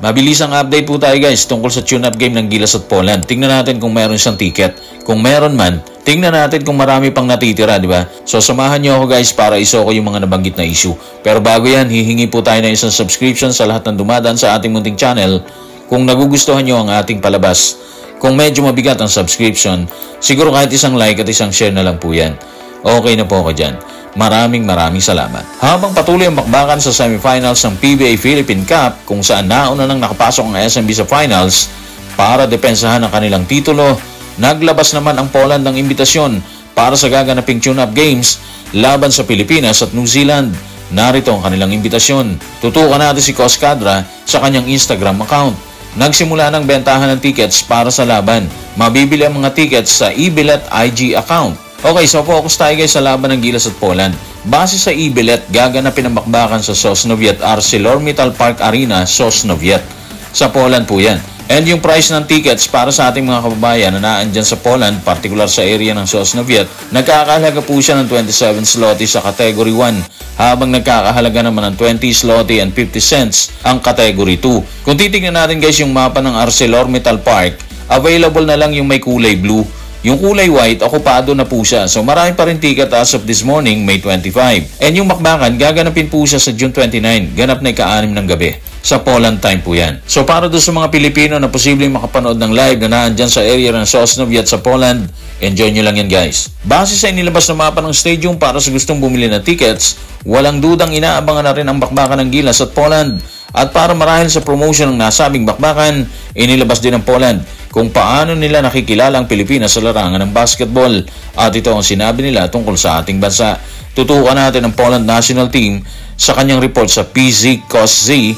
Mabilis ang update po tayo guys tungkol sa tune-up game ng Gilas at Poland. Tingnan natin kung meron siyang ticket. Kung meron man, tingnan natin kung marami pang natitira, di ba? So samahan niyo ako guys para isoko yung mga nabanggit na issue. Pero bago yan, hihingi po tayo ng isang subscription sa lahat ng dumadaan sa ating munting channel kung nagugustuhan niyo ang ating palabas. Kung medyo mabigat ang subscription, siguro kahit isang like at isang share na lang po yan. Okay na po ako dyan. Maraming salamat. Habang patuloy ang bakbakan sa semifinals ng PBA Philippine Cup kung saan nauna nang nakapasok ang SMB sa finals para depensahan ang kanilang titulo, naglabas naman ang Poland ng imbitasyon para sa gaganaping tune-up games laban sa Pilipinas at New Zealand. Narito ang kanilang imbitasyon. Tutukan natin si Coach Cadra sa kanyang Instagram account. Nagsimula ng bentahan ng tickets para sa laban. Mabibili ang mga tickets sa eBilet IG account. Okay, so focus tayo guys sa laban ng Gilas at Poland. Base sa eBilet, gaganapin ang bakbakan sa Sosnowiec ArcelorMittal Park Arena, Sosnowiec. Sa Poland po yan. And yung price ng tickets para sa ating mga kababayan na naandyan sa Poland, particular sa area ng Sosnowiec, nagkakahalaga po siya ng 27 zloty sa Category 1, habang nagkakahalaga naman ng 20 zloty and 50 cents ang Category 2. Kung titignan natin guys yung mapa ng ArcelorMittal Park, available na lang yung may kulay blue. Yung kulay white, okupado na po siya. So marami pa rin ticket as of this morning, May 25. And yung bakbakan, gaganapin po siya sa June 29. Ganap na ika-6 ng gabi. Sa Poland time po yan. So para doon sa mga Pilipino na posibleng makapanood ng live na naandyan sa area ng Sosnowiec sa Poland, enjoy nyo lang yan guys. Base sa inilabas na mapa ng stadium para sa gustong bumili ng tickets, walang dudang inaabangan na rin ang bakbakan ng Gilas at Poland. At para marahil sa promotion ng nasabing bakbakan, inilabas din ng Poland kung paano nila nakikilala ang Pilipinas sa larangan ng basketball. At ito ang sinabi nila tungkol sa ating bansa. Tutukan natin ang Poland national team sa kanyang report sa pzkosz.pl.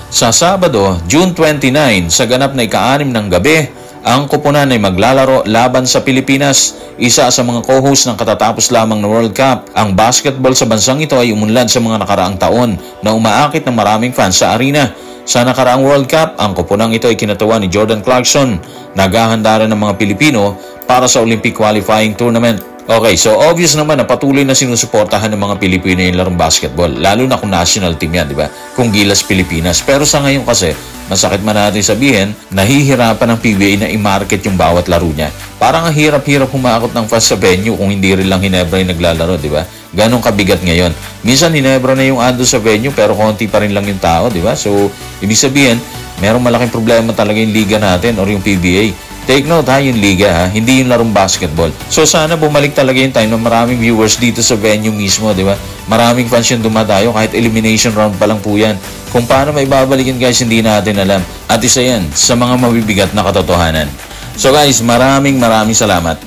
Sa Sabado, June 29, sa ganap na ika-6 ng gabi, ang koponan ay maglalaro laban sa Pilipinas, isa sa mga co-host ng katatapos lamang na World Cup. Ang basketball sa bansang ito ay umunlad sa mga nakaraang taon na umaakit ng maraming fans sa arena. Sa nakaraang World Cup, ang koponang ito ay kinatuwa ni Jordan Clarkson. Naghahanda rin ng mga Pilipino para sa Olympic qualifying tournament. Okay, so obvious naman na patuloy na sinusuportahan ng mga Pilipino yung larong basketball, lalo na kung national team yan, di ba? Kung Gilas Pilipinas. Pero sa ngayon kasi, masakit man natin sabihin, nahihirapan ng PBA na i-market yung bawat laro niya. Parang ang hirap-hirap humakot ng fans sa venue kung hindi rin lang Hinebra yung naglalaro, di ba? Ganong kabigat ngayon. Minsan Hinebra na yung ando sa venue pero konti pa rin lang yung tao, di ba? So, ibig sabihin, merong malaking problema talaga yung liga natin or yung PBA. Take note ha, yung liga ha, hindi yung larong basketball. So sana bumalik talaga yung time na maraming viewers dito sa venue mismo, di ba? Maraming fans yung dumadayo kahit elimination round pa lang po yan. Kung paano may babalikin guys, hindi natin alam. At isa yan sa mga mabibigat na katotohanan. So guys, maraming salamat.